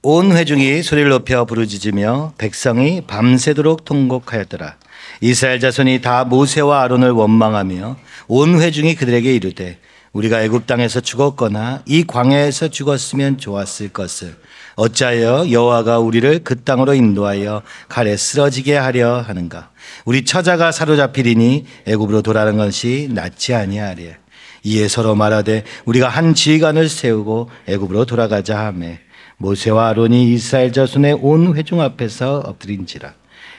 온 회중이 소리를 높여 부르짖으며 백성이 밤새도록 통곡하였더라. 이스라엘 자손이 다 모세와 아론을 원망하며 온 회중이 그들에게 이르되 우리가 애굽 땅에서 죽었거나 이 광야에서 죽었으면 좋았을 것을 어찌하여 여호와가 우리를 그 땅으로 인도하여 칼에 쓰러지게 하려 하는가. 우리 처자가 사로잡히리니 애굽으로 돌아가는 것이 낫지 아니하리에. 이에 서로 말하되 우리가 한 지휘관을 세우고 애굽으로 돌아가자 하며 모세와 아론이 이스라엘 자손의 온 회중 앞에서 엎드린지라.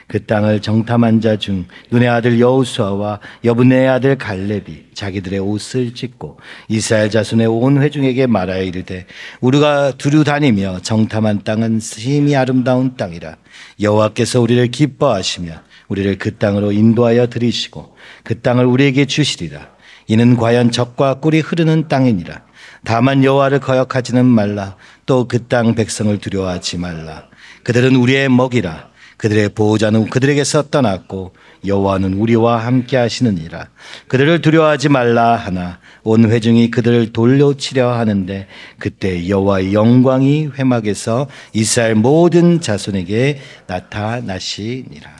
그 땅을 정탐한 자 중 눈의 아들 여호수아와 여분의 아들 갈렙이 자기들의 옷을 찢고 이스라엘 자손의 온 회중에게 말하여 이르되 우리가 두루 다니며 정탐한 땅은 심히 아름다운 땅이라. 여호와께서 우리를 기뻐하시며 우리를 그 땅으로 인도하여 들이시고 그 땅을 우리에게 주시리라. 이는 과연 젖과 꿀이 흐르는 땅이니라. 다만 여호와를 거역하지는 말라. 또 그 땅 백성을 두려워하지 말라. 그들은 우리의 먹이라. 그들의 보호자는 그들에게서 떠났고 여호와는 우리와 함께 하시느니라. 그들을 두려워하지 말라 하나 온 회중이 그들을 돌려치려 하는데 그때 여호와의 영광이 회막에서 이스라엘 모든 자손에게 나타나시니라.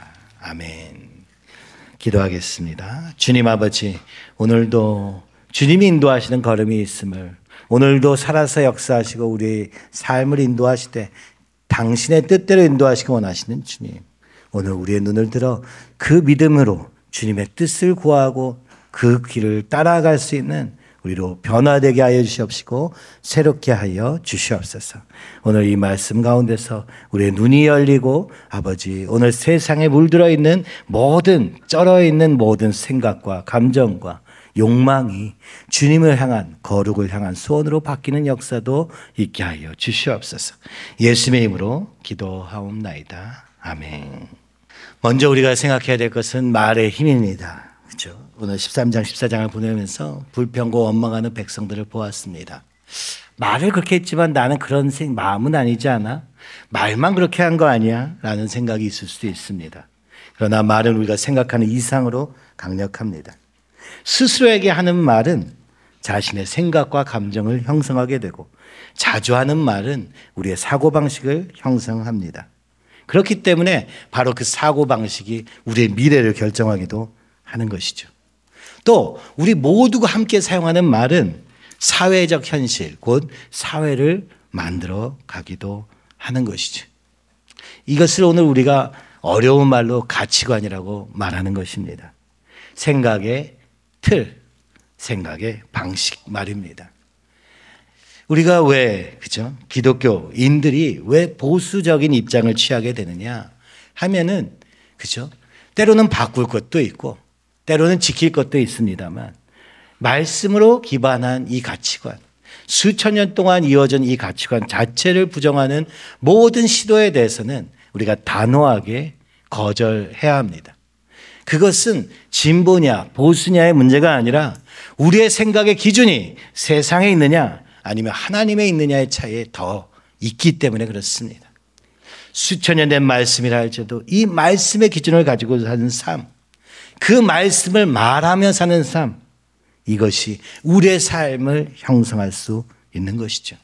아멘. 기도하겠습니다. 주님 아버지, 오늘도 주님이 인도하시는 걸음이 있음을, 오늘도 살아서 역사하시고 우리의 삶을 인도하시되 당신의 뜻대로 인도하시기 원하시는 주님, 오늘 우리의 눈을 들어 그 믿음으로 주님의 뜻을 구하고 그 길을 따라갈 수 있는 우리로 변화되게 하여 주시옵시고 새롭게 하여 주시옵소서. 오늘 이 말씀 가운데서 우리의 눈이 열리고 아버지, 오늘 세상에 물들어 있는 모든 쩔어 있는 모든 생각과 감정과 욕망이 주님을 향한 거룩을 향한 소원으로 바뀌는 역사도 있게 하여 주시옵소서. 예수님의 이름으로 기도하옵나이다. 아멘. 먼저 우리가 생각해야 될 것은 말의 힘입니다. 그렇죠? 오늘 13장 14장을 보내면서 불평고 원망하는 백성들을 보았습니다. 말을 그렇게 했지만 나는 그런 마음은 아니지 않아? 말만 그렇게 한 거 아니야? 라는 생각이 있을 수도 있습니다. 그러나 말은 우리가 생각하는 이상으로 강력합니다. 스스로에게 하는 말은 자신의 생각과 감정을 형성하게 되고 자주 하는 말은 우리의 사고방식을 형성합니다. 그렇기 때문에 바로 그 사고방식이 우리의 미래를 결정하기도 하는 것이죠. 또 우리 모두가 함께 사용하는 말은 사회적 현실, 곧 사회를 만들어 가기도 하는 것이죠. 이것을 오늘 우리가 어려운 말로 가치관이라고 말하는 것입니다. 생각의 틀, 생각의 방식 말입니다. 우리가 왜, 그죠? 기독교인들이 왜 보수적인 입장을 취하게 되느냐 하면은, 그죠? 때로는 바꿀 것도 있고, 때로는 지킬 것도 있습니다만, 말씀으로 기반한 이 가치관, 수천 년 동안 이어진 이 가치관 자체를 부정하는 모든 시도에 대해서는 우리가 단호하게 거절해야 합니다. 그것은 진보냐 보수냐의 문제가 아니라 우리의 생각의 기준이 세상에 있느냐 아니면 하나님에 있느냐의 차이에 더 있기 때문에 그렇습니다. 수천 년 된 말씀이라 할지라도 이 말씀의 기준을 가지고 사는 삶, 그 말씀을 말하며 사는 삶, 이것이 우리의 삶을 형성할 수 있는 것이죠.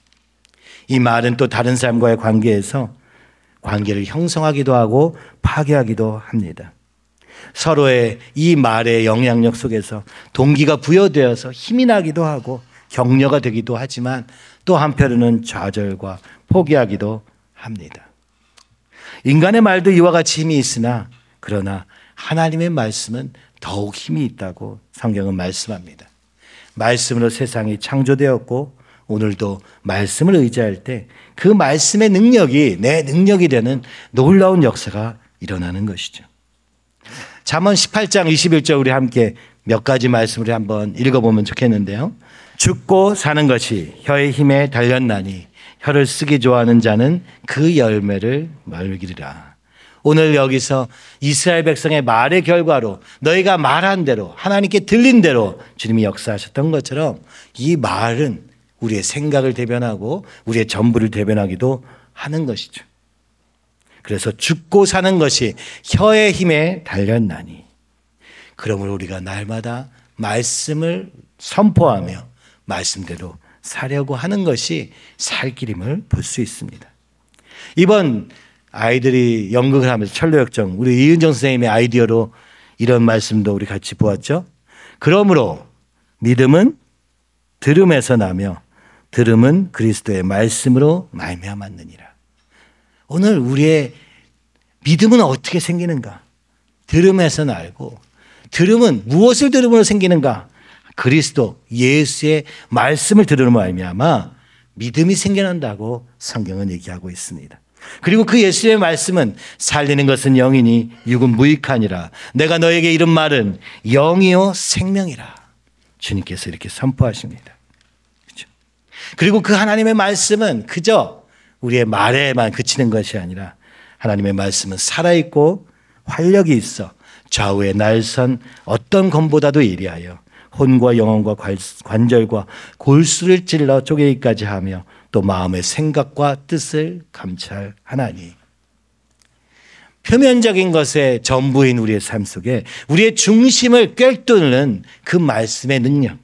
이 말은 또 다른 사람과의 관계에서 관계를 형성하기도 하고 파괴하기도 합니다. 서로의 이 말의 영향력 속에서 동기가 부여되어서 힘이 나기도 하고 격려가 되기도 하지만 또 한편으로는 좌절과 포기하기도 합니다. 인간의 말도 이와 같이 힘이 있으나 그러나 하나님의 말씀은 더욱 힘이 있다고 성경은 말씀합니다. 말씀으로 세상이 창조되었고 오늘도 말씀을 의지할 때 그 말씀의 능력이 내 능력이 되는 놀라운 역사가 일어나는 것이죠. 잠언 18장 21절 우리 함께 몇 가지 말씀을 한번 읽어보면 좋겠는데요. 죽고 사는 것이 혀의 힘에 달렸나니 혀를 쓰기 좋아하는 자는 그 열매를 먹으리라. 오늘 여기서 이스라엘 백성의 말의 결과로 너희가 말한 대로 하나님께 들린 대로 주님이 역사하셨던 것처럼 이 말은 우리의 생각을 대변하고 우리의 전부를 대변하기도 하는 것이죠. 그래서 죽고 사는 것이 혀의 힘에 달렸나니 그러므로 우리가 날마다 말씀을 선포하며 말씀대로 사려고 하는 것이 살 길임을 볼 수 있습니다. 이번 아이들이 연극을 하면서 철로역정, 우리 이은정 선생님의 아이디어로 이런 말씀도 우리 같이 보았죠. 그러므로 믿음은 들음에서 나며 들음은 그리스도의 말씀으로 말미암았느니라. 오늘 우리의 믿음은 어떻게 생기는가? 들음에서 나고, 들음은 무엇을 들음으로 생기는가? 그리스도 예수의 말씀을 들음으로 말미암아 믿음이 생겨난다고 성경은 얘기하고 있습니다. 그리고 그 예수의 말씀은 살리는 것은 영이니 육은 무익하니라. 내가 너에게 이른 말은 영이요 생명이라. 주님께서 이렇게 선포하십니다. 그렇죠? 그리고 그 하나님의 말씀은 그저 우리의 말에만 그치는 것이 아니라 하나님의 말씀은 살아있고 활력이 있어 좌우에 날선 어떤 검보다도 예리하여 혼과 영혼과 관절과 골수를 찔러 쪼개기까지 하며 또 마음의 생각과 뜻을 감찰하나니. 표면적인 것의 전부인 우리의 삶 속에 우리의 중심을 꿰뚫는 그 말씀의 능력.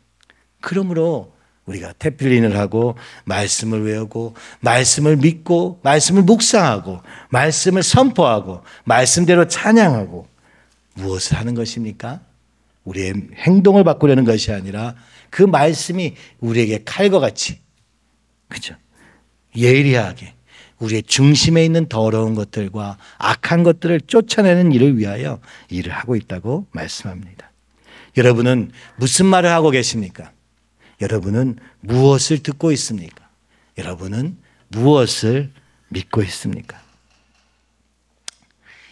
그러므로 우리가 태필린을 하고 말씀을 외우고 말씀을 믿고 말씀을 묵상하고 말씀을 선포하고 말씀대로 찬양하고 무엇을 하는 것입니까? 우리의 행동을 바꾸려는 것이 아니라 그 말씀이 우리에게 칼과 같이, 그죠? 예리하게 우리의 중심에 있는 더러운 것들과 악한 것들을 쫓아내는 일을 위하여 일을 하고 있다고 말씀합니다. 여러분은 무슨 말을 하고 계십니까? 여러분은 무엇을 듣고 있습니까? 여러분은 무엇을 믿고 있습니까?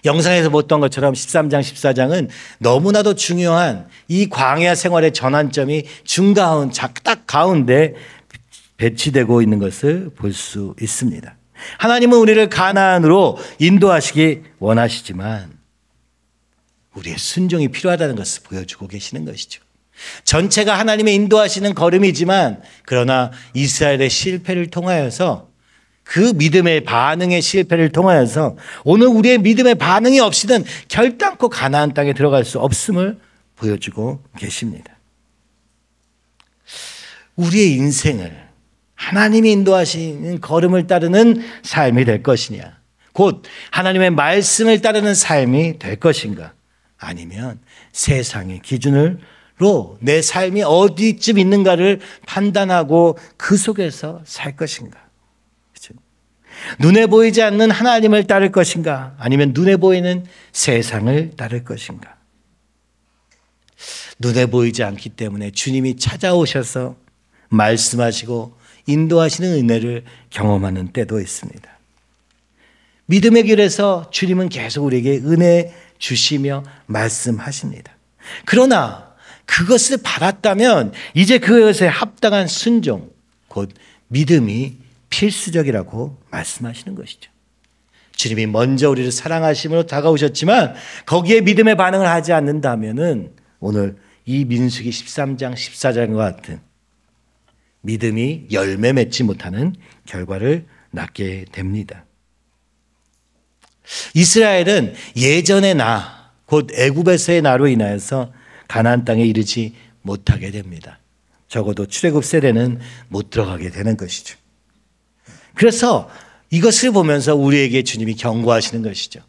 영상에서 봤던 것처럼 13장, 14장은 너무나도 중요한 이 광야 생활의 전환점이 딱 가운데 배치되고 있는 것을 볼 수 있습니다. 하나님은 우리를 가나안으로 인도하시기 원하시지만 우리의 순종이 필요하다는 것을 보여주고 계시는 것이죠. 전체가 하나님의 인도하시는 걸음이지만 그러나 이스라엘의 실패를 통하여서 그 믿음의 반응의 실패를 통하여서 오늘 우리의 믿음의 반응이 없이는 결단코 가나안 땅에 들어갈 수 없음을 보여주고 계십니다. 우리의 인생을 하나님이 인도하시는 걸음을 따르는 삶이 될 것이냐, 곧 하나님의 말씀을 따르는 삶이 될 것인가, 아니면 세상의 기준으로 내 삶이 어디쯤 있는가를 판단하고 그 속에서 살 것인가. 그렇죠? 눈에 보이지 않는 하나님을 따를 것인가, 아니면 눈에 보이는 세상을 따를 것인가. 눈에 보이지 않기 때문에 주님이 찾아오셔서 말씀하시고 인도하시는 은혜를 경험하는 때도 있습니다. 믿음의 길에서 주님은 계속 우리에게 은혜 주시며 말씀하십니다. 그러나 그것을 받았다면 이제 그것에 합당한 순종, 곧 믿음이 필수적이라고 말씀하시는 것이죠. 주님이 먼저 우리를 사랑하심으로 다가오셨지만 거기에 믿음의 반응을 하지 않는다면은 오늘 이 민수기 13장, 14장과 같은 믿음이 열매 맺지 못하는 결과를 낳게 됩니다. 이스라엘은 예전의 나, 곧 애굽에서의 나로 인하여서 가나안 땅에 이르지 못하게 됩니다. 적어도 출애굽 세대는 못 들어가게 되는 것이죠. 그래서 이것을 보면서 우리에게 주님이 경고하시는 것이죠.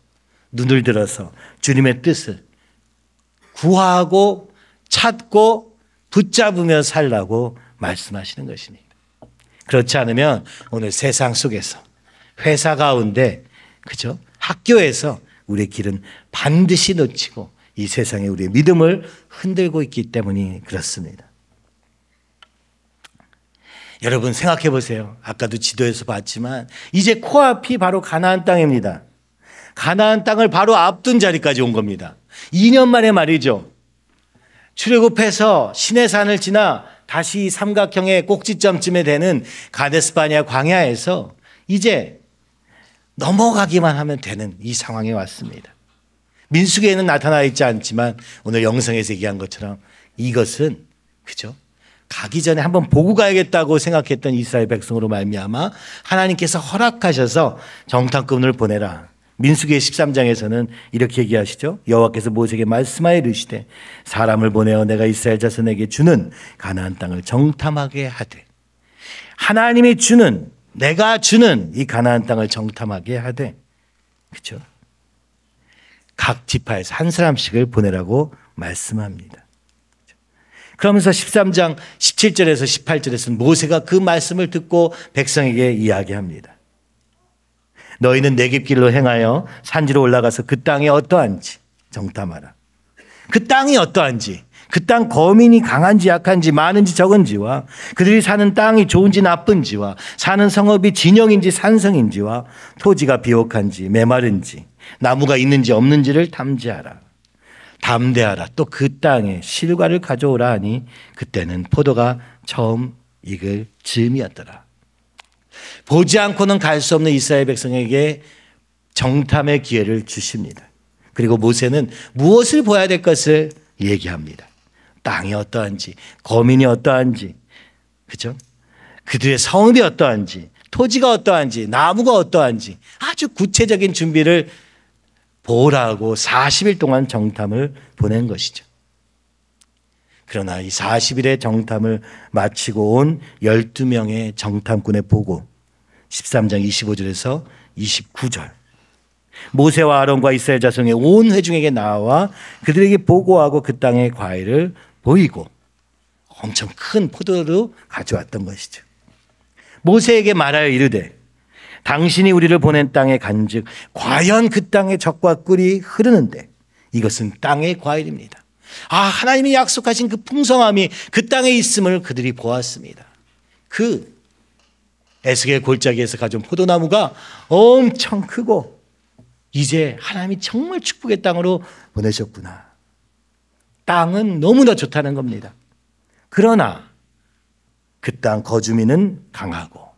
눈을 들어서 주님의 뜻을 구하고 찾고 붙잡으며 살라고 말씀하시는 것입니다. 그렇지 않으면 오늘 세상 속에서, 회사 가운데, 그죠? 학교에서 우리의 길은 반드시 놓치고 이 세상에 우리의 믿음을 흔들고 있기 때문이 그렇습니다. 여러분 생각해 보세요. 아까도 지도에서 봤지만 이제 코앞이 바로 가나안 땅입니다. 가나안 땅을 바로 앞둔 자리까지 온 겁니다. 2년 만에 말이죠. 출애굽해서 시내산을 지나 다시 삼각형의 꼭지점쯤에 되는 가데스바네아 광야에서 이제 넘어가기만 하면 되는 이 상황에 왔습니다. 민수기에는 나타나 있지 않지만 오늘 영상에서 얘기한 것처럼 이것은, 그죠? 가기 전에 한번 보고 가야겠다고 생각했던 이스라엘 백성으로 말미암아 하나님께서 허락하셔서 정탐꾼을 보내라. 민수기 13장에서는 이렇게 얘기하시죠. 여호와께서 모세에게 말씀하여 이르시되 사람을 보내어 내가 이스라엘 자손에게 주는 가나안 땅을 정탐하게 하되, 하나님이 주는 내가 주는 이 가나안 땅을 정탐하게 하되, 그렇죠? 각 지파에서 한 사람씩을 보내라고 말씀합니다. 그러면서 13장 17절에서 18절에서는 모세가 그 말씀을 듣고 백성에게 이야기합니다. 너희는 내겝길로 행하여 산지로 올라가서 그 땅이 어떠한지 정탐하라. 그 땅이 어떠한지, 그 땅 거민이 강한지 약한지 많은지 적은지와 그들이 사는 땅이 좋은지 나쁜지와 사는 성읍이 진영인지 산성인지와 토지가 비옥한지 메마른지 나무가 있는지 없는지를 탐지하라. 담대하라. 또 그 땅에 실과를 가져오라 하니 그때는 포도가 처음 익을 즈음이었더라. 보지 않고는 갈 수 없는 이스라엘 백성에게 정탐의 기회를 주십니다. 그리고 모세는 무엇을 보아야 될 것을 얘기합니다. 땅이 어떠한지, 거민이 어떠한지, 그죠? 그들의 성읍이 어떠한지, 토지가 어떠한지, 나무가 어떠한지 아주 구체적인 준비를 보라고 40일 동안 정탐을 보낸 것이죠. 그러나 이 40일의 정탐을 마치고 온 12명의 정탐꾼의 보고 13장 25절에서 29절 모세와 아론과 이스라엘 자손의 온 회중에게 나와 그들에게 보고하고 그 땅의 과일을 보이고 엄청 큰 포도도 가져왔던 것이죠. 모세에게 말하여 이르되 당신이 우리를 보낸 땅에 간즉 과연 그 땅에 젖과 꿀이 흐르는데 이것은 땅의 과일입니다. 하나님이 약속하신 그 풍성함이 그 땅에 있음을 그들이 보았습니다. 그 에스겔 골짜기에서 가져온 포도나무가 엄청 크고 이제 하나님이 정말 축복의 땅으로 보내셨구나. 땅은 너무나 좋다는 겁니다. 그러나 그 땅 거주민은 강하고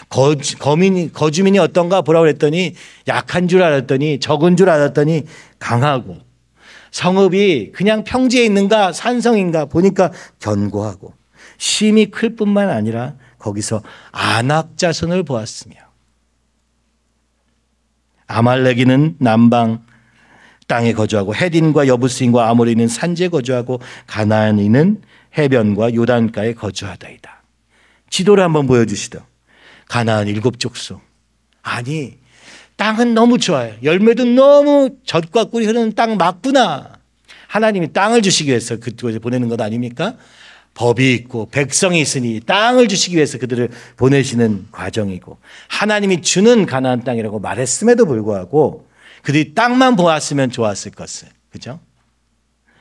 거주민이 어떤가 보라고 그랬더니 약한 줄 알았더니 적은 줄 알았더니 강하고 성읍이 그냥 평지에 있는가 산성인가 보니까 견고하고 심이 클 뿐만 아니라 거기서 아낙 자손을 보았으며 아말렉이는 남방 땅에 거주하고 헤딘과 여부스인과 아모리는 산지에 거주하고 가나안인은 해변과 요단가에 거주하다이다. 지도를 한번 보여주시죠. 가나안 7족속. 아니 땅은 너무 좋아요. 열매도 너무 젖과 꿀이 흐르는 땅 맞구나. 하나님이 땅을 주시기 위해서 그곳에 보내는 것 아닙니까? 법이 있고 백성이 있으니 땅을 주시기 위해서 그들을 보내시는 과정이고 하나님이 주는 가나안 땅이라고 말했음에도 불구하고 그들이 땅만 보았으면 좋았을 것을, 그죠?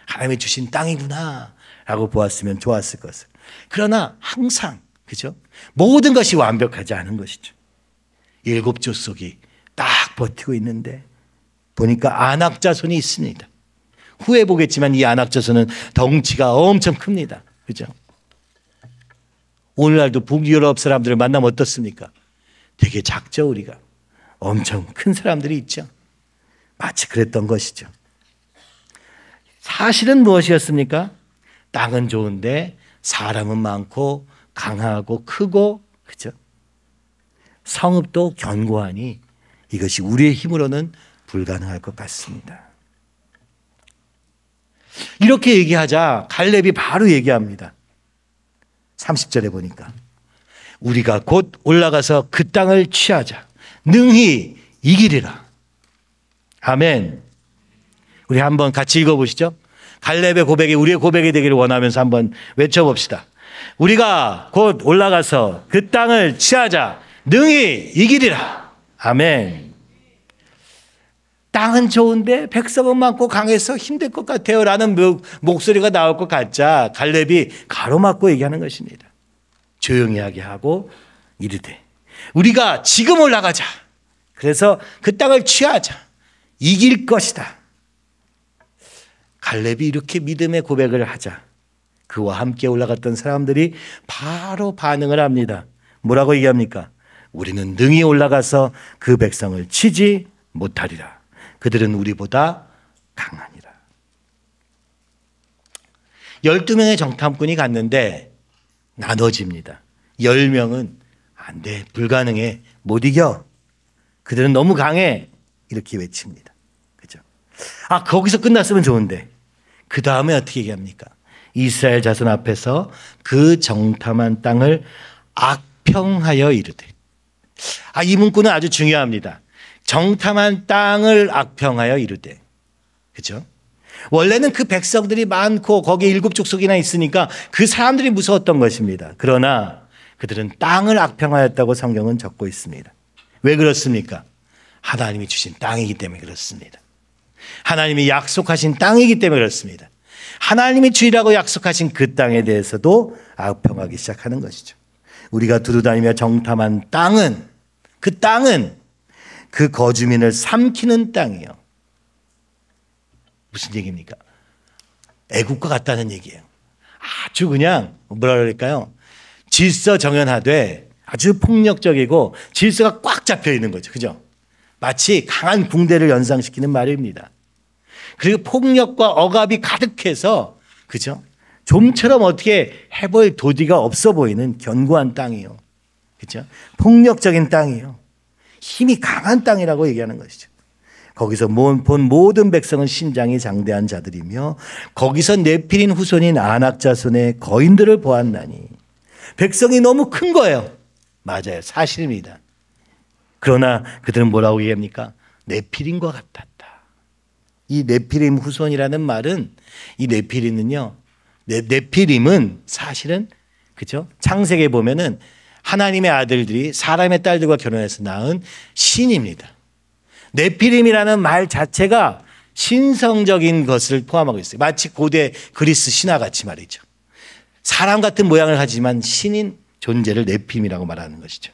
하나님이 주신 땅이구나 라고 보았으면 좋았을 것을. 그러나 항상, 그죠? 모든 것이 완벽하지 않은 것이죠. 7족속이 딱 버티고 있는데 보니까 아낙 자손이 있습니다. 후에 보겠지만 이 아낙 자손은 덩치가 엄청 큽니다. 그죠? 오늘날도 북유럽 사람들을 만나면 어떻습니까? 되게 작죠, 우리가. 엄청 큰 사람들이 있죠. 마치 그랬던 것이죠. 사실은 무엇이었습니까? 땅은 좋은데 사람은 많고 강하고 크고, 그죠? 성읍도 견고하니 이것이 우리의 힘으로는 불가능할 것 같습니다. 이렇게 얘기하자 갈렙이 바로 얘기합니다. 30절에 보니까 우리가 곧 올라가서 그 땅을 취하자. 능히 이기리라. 아멘. 우리 한번 같이 읽어보시죠. 갈렙의 고백이 우리의 고백이 되기를 원하면서 한번 외쳐봅시다. 우리가 곧 올라가서 그 땅을 취하자. 능히 이기리라. 아멘. 땅은 좋은데 백성은 많고 강해서 힘들 것 같아요 라는 목소리가 나올 것 같자 갈렙이 가로막고 얘기하는 것입니다. 조용히 하게 하고 이르되 우리가 지금 올라가자. 그래서 그 땅을 취하자. 이길 것이다. 갈렙이 이렇게 믿음의 고백을 하자 그와 함께 올라갔던 사람들이 바로 반응을 합니다. 뭐라고 얘기합니까? 우리는 능히 올라가서 그 백성을 치지 못하리라. 그들은 우리보다 강하니라. 12명의 정탐꾼이 갔는데 나눠집니다. 10명은 안 돼, 불가능해, 못 이겨. 그들은 너무 강해. 이렇게 외칩니다. 그죠? 거기서 끝났으면 좋은데 그 다음에 어떻게 얘기합니까? 이스라엘 자손 앞에서 그 정탐한 땅을 악평하여 이르되 이 문구는 아주 중요합니다. 정탐한 땅을 악평하여 이르되. 그렇죠? 원래는 그 백성들이 많고 거기에 7족속이나 있으니까 그 사람들이 무서웠던 것입니다. 그러나 그들은 땅을 악평하였다고 성경은 적고 있습니다. 왜 그렇습니까? 하나님이 주신 땅이기 때문에 그렇습니다. 하나님이 약속하신 땅이기 때문에 그렇습니다. 하나님이 주리라고 약속하신 그 땅에 대해서도 악평하기 시작하는 것이죠. 우리가 두루다니며 정탐한 땅은, 그 땅은 그 거주민을 삼키는 땅이에요. 무슨 얘기입니까? 애국과 같다는 얘기예요. 아주 그냥 뭐라 그럴까요? 질서정연하되 아주 폭력적이고 질서가 꽉 잡혀 있는 거죠. 그죠? 마치 강한 붕대를 연상시키는 말입니다. 그리고 폭력과 억압이 가득해서, 그죠? 좀처럼 어떻게 해볼 도리가 없어 보이는 견고한 땅이에요. 그죠? 폭력적인 땅이에요. 힘이 강한 땅이라고 얘기하는 것이죠. 거기서 본 모든 백성은 신장이 장대한 자들이며 거기서 네피린 후손인 아낙 자손의 거인들을 보았나니. 백성이 너무 큰 거예요. 맞아요. 사실입니다. 그러나 그들은 뭐라고 얘기합니까? 네피림과 같았다. 이 네피림 후손이라는 말은, 이 네피림은요, 네피림은 사실은, 그죠? 창세기에 보면은 하나님의 아들들이 사람의 딸들과 결혼해서 낳은 신입니다. 네피림이라는 말 자체가 신성적인 것을 포함하고 있어요. 마치 고대 그리스 신화 같이 말이죠. 사람 같은 모양을 하지만 신인 존재를 네피림이라고 말하는 것이죠.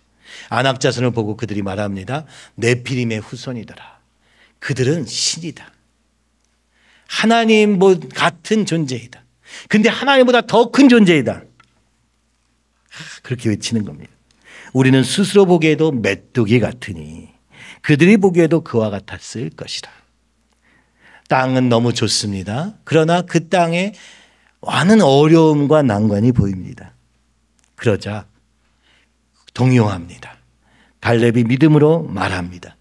아낙 자손을 보고 그들이 말합니다. 네피림의 후손이더라. 그들은 신이다. 하나님 같은 존재이다. 근데 하나님보다 더 큰 존재이다. 그렇게 외치는 겁니다. 우리는 스스로 보기에도 메뚜기 같으니 그들이 보기에도 그와 같았을 것이라. 땅은 너무 좋습니다. 그러나 그 땅에 많은 어려움과 난관이 보입니다. 그러자 동요합니다. 갈렙이 믿음으로 말합니다.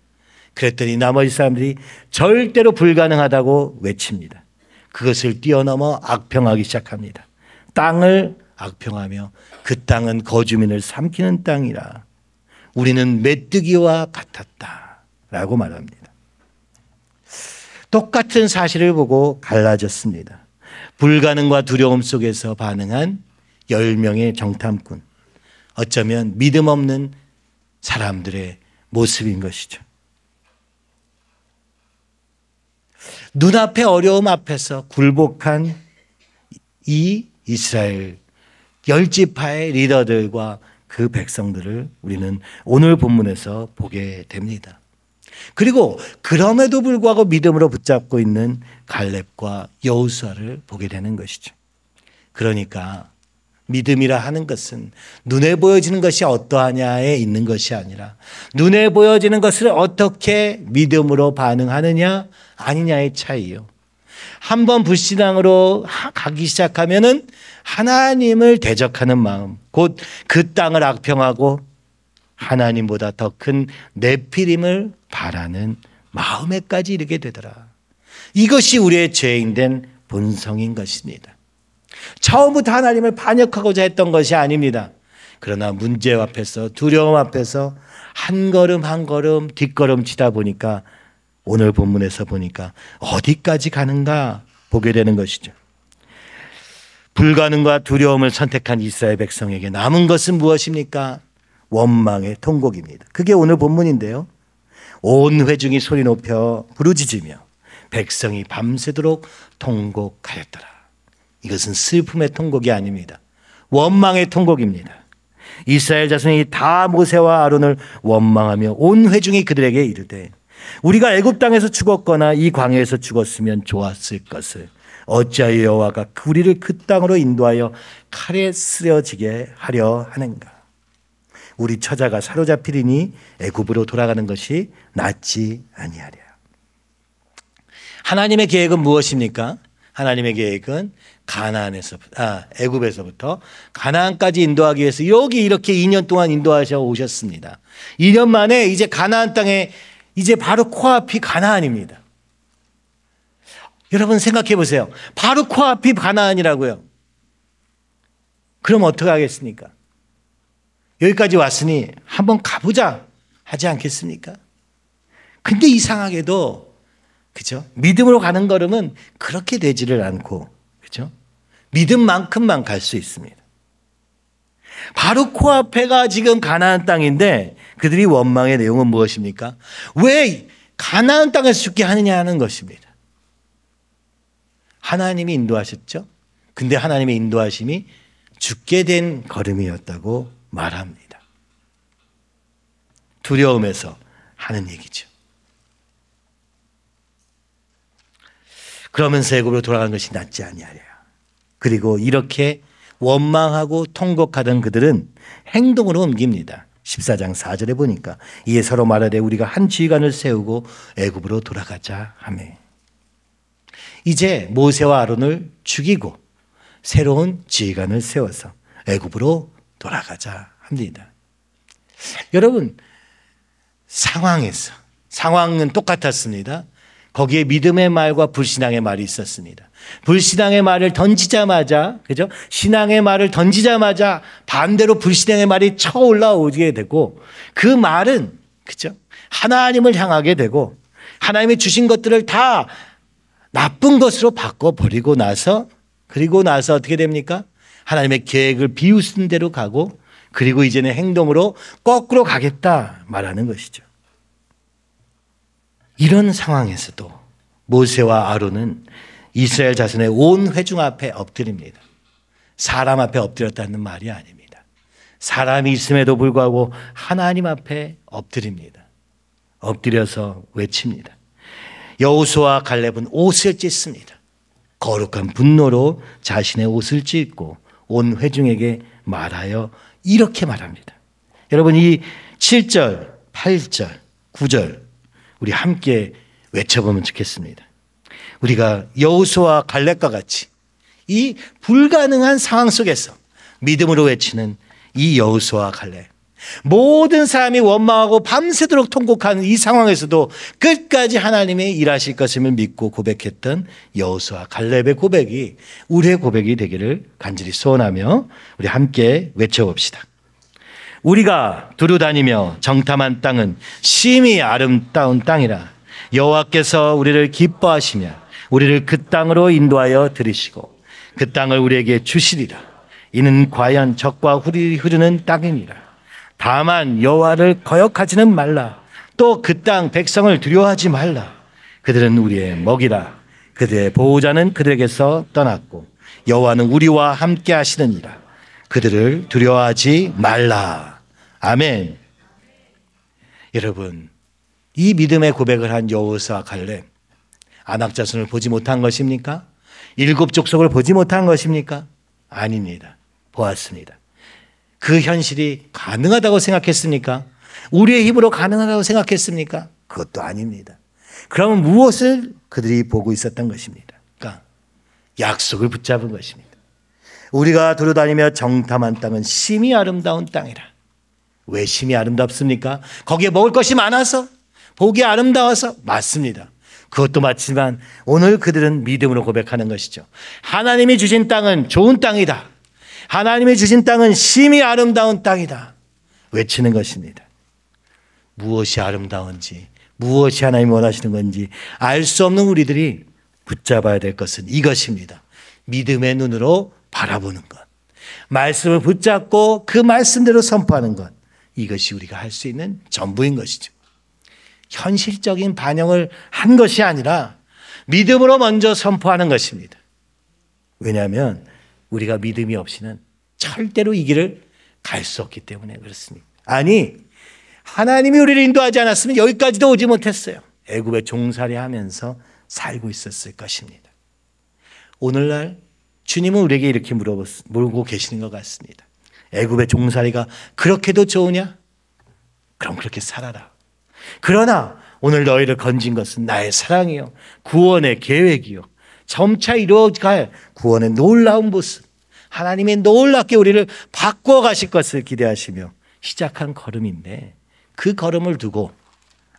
그랬더니 나머지 사람들이 절대로 불가능하다고 외칩니다. 그것을 뛰어넘어 악평하기 시작합니다. 땅을 악평하며 그 땅은 거주민을 삼키는 땅이라. 우리는 메뚜기와 같았다 라고 말합니다. 똑같은 사실을 보고 갈라졌습니다. 불가능과 두려움 속에서 반응한 10명의 정탐꾼. 어쩌면 믿음 없는 사람들의 모습인 것이죠. 눈앞의 어려움 앞에서 굴복한 이 이스라엘 10지파의 리더들과 그 백성들을 우리는 오늘 본문에서 보게 됩니다. 그리고 그럼에도 불구하고 믿음으로 붙잡고 있는 갈렙과 여호수아를 보게 되는 것이죠. 그러니까 믿음이라 하는 것은 눈에 보여지는 것이 어떠하냐에 있는 것이 아니라 눈에 보여지는 것을 어떻게 믿음으로 반응하느냐 아니냐의 차이요. 한번 불신앙으로 가기 시작하면은 하나님을 대적하는 마음, 곧 그 땅을 악평하고 하나님보다 더 큰 네피림을 바라는 마음에까지 이르게 되더라. 이것이 우리의 죄인된 본성인 것입니다. 처음부터 하나님을 반역하고자 했던 것이 아닙니다. 그러나 문제 앞에서, 두려움 앞에서 한 걸음 한 걸음 뒷걸음치다 보니까 오늘 본문에서 보니까 어디까지 가는가 보게 되는 것이죠. 불가능과 두려움을 선택한 이스라엘 백성에게 남은 것은 무엇입니까? 원망의 통곡입니다. 그게 오늘 본문인데요. 온 회중이 소리 높여 부르짖으며 백성이 밤새도록 통곡하였더라. 이것은 슬픔의 통곡이 아닙니다. 원망의 통곡입니다. 이스라엘 자손이 다 모세와 아론을 원망하며 온 회중이 그들에게 이르되 우리가 애굽 땅에서 죽었거나 이 광야에서 죽었으면 좋았을 것을 어찌하여 여호와가 우리를 그 땅으로 인도하여 칼에 쓰러지게 하려 하는가. 우리 처자가 사로잡히리니 애굽으로 돌아가는 것이 낫지 아니하랴. 하나님의 계획은 무엇입니까? 하나님의 계획은 애굽에서부터 가나안까지 인도하기 위해서 여기 이렇게 2년 동안 인도하셔 오셨습니다. 2년 만에 이제 가나안 땅에 이제 바로 코앞이 가나안입니다. 여러분 생각해 보세요. 바로 코앞이 가나안이라고요. 그럼 어떻게 하겠습니까? 여기까지 왔으니 한번 가보자. 하지 않겠습니까? 근데 이상하게도 그죠? 믿음으로 가는 걸음은 그렇게 되지를 않고 그죠? 믿음만큼만 갈 수 있습니다. 바로 코앞에가 지금 가나안 땅인데 그들이 원망의 내용은 무엇입니까? 왜 가나안 땅에서 죽게 하느냐 하는 것입니다. 하나님이 인도하셨죠? 근데 하나님의 인도하심이 죽게 된 걸음이었다고 말합니다. 두려움에서 하는 얘기죠. 그러면서 애굽으로 돌아가는 것이 낫지 아니하랴. 그리고 이렇게 원망하고 통곡하던 그들은 행동으로 옮깁니다. 14장 4절에 보니까 이에 서로 말하되 우리가 한 지휘관을 세우고 애굽으로 돌아가자 하며 이제 모세와 아론을 죽이고 새로운 지휘관을 세워서 애굽으로 돌아가자 합니다. 여러분 상황은 똑같았습니다. 거기에 믿음의 말과 불신앙의 말이 있었습니다. 불신앙의 말을 던지자마자, 그죠? 신앙의 말을 던지자마자 반대로 불신앙의 말이 쳐 올라오게 되고 그 말은, 그죠? 하나님을 향하게 되고 하나님이 주신 것들을 다 나쁜 것으로 바꿔버리고 나서 그리고 나서 어떻게 됩니까? 하나님의 계획을 비웃은 대로 가고 그리고 이제는 행동으로 거꾸로 가겠다 말하는 것이죠. 이런 상황에서도 모세와 아론은 이스라엘 자손의 온 회중 앞에 엎드립니다. 사람 앞에 엎드렸다는 말이 아닙니다. 사람이 있음에도 불구하고 하나님 앞에 엎드립니다. 엎드려서 외칩니다. 여호수아와 갈렙은 옷을 찢습니다. 거룩한 분노로 자신의 옷을 찢고 온 회중에게 말하여 이렇게 말합니다. 여러분 이 7절, 8절, 9절 우리 함께 외쳐보면 좋겠습니다. 우리가 여호수아와 갈렙과 같이 이 불가능한 상황 속에서 믿음으로 외치는 이 여호수아와 갈렙, 모든 사람이 원망하고 밤새도록 통곡하는 이 상황에서도 끝까지 하나님의 일하실 것임을 믿고 고백했던 여호수아 갈렙의 고백이 우리의 고백이 되기를 간절히 소원하며 우리 함께 외쳐봅시다. 우리가 두루다니며 정탐한 땅은 심히 아름다운 땅이라. 여호와께서 우리를 기뻐하시며 우리를 그 땅으로 인도하여 들이시고 그 땅을 우리에게 주시리라. 이는 과연 젖과 꿀이 흐르는 땅이니라. 다만 여호와를 거역하지는 말라. 또 그 땅 백성을 두려워하지 말라. 그들은 우리의 먹이라. 그들의 보호자는 그들에게서 떠났고 여호와는 우리와 함께 하시느니라. 그들을 두려워하지 말라. 아멘. 여러분 이 믿음의 고백을 한 여호수아 갈렙, 아낙 자손을 보지 못한 것입니까? 7족속을 보지 못한 것입니까? 아닙니다. 보았습니다. 그 현실이 가능하다고 생각했습니까? 우리의 힘으로 가능하다고 생각했습니까? 그것도 아닙니다. 그러면 무엇을 그들이 보고 있었던 것입니다? 그러니까 약속을 붙잡은 것입니다. 우리가 두루다니며 정탐한 땅은 심히 아름다운 땅이라. 왜 심히 아름답습니까? 거기에 먹을 것이 많아서, 보기 아름다워서. 맞습니다. 그것도 맞지만 오늘 그들은 믿음으로 고백하는 것이죠. 하나님이 주신 땅은 좋은 땅이다. 하나님이 주신 땅은 심히 아름다운 땅이다. 외치는 것입니다. 무엇이 아름다운지, 무엇이 하나님이 원하시는 건지 알 수 없는 우리들이 붙잡아야 될 것은 이것입니다. 믿음의 눈으로 바라보는 것, 말씀을 붙잡고 그 말씀대로 선포하는 것, 이것이 우리가 할 수 있는 전부인 것이죠. 현실적인 반영을 한 것이 아니라 믿음으로 먼저 선포하는 것입니다. 왜냐하면 우리가 믿음이 없이는 절대로 이 길을 갈 수 없기 때문에 그렇습니다. 아니, 하나님이 우리를 인도하지 않았으면 여기까지도 오지 못했어요. 애굽에 종살이하면서 살고 있었을 것입니다. 오늘날 주님은 우리에게 이렇게 물고 계시는 것 같습니다. 애굽의 종살이가 그렇게도 좋으냐? 그럼 그렇게 살아라. 그러나 오늘 너희를 건진 것은 나의 사랑이요, 구원의 계획이요, 점차 이루어갈 구원의 놀라운 모습, 하나님의 놀랍게 우리를 바꾸어 가실 것을 기대하시며 시작한 걸음인데, 그 걸음을 두고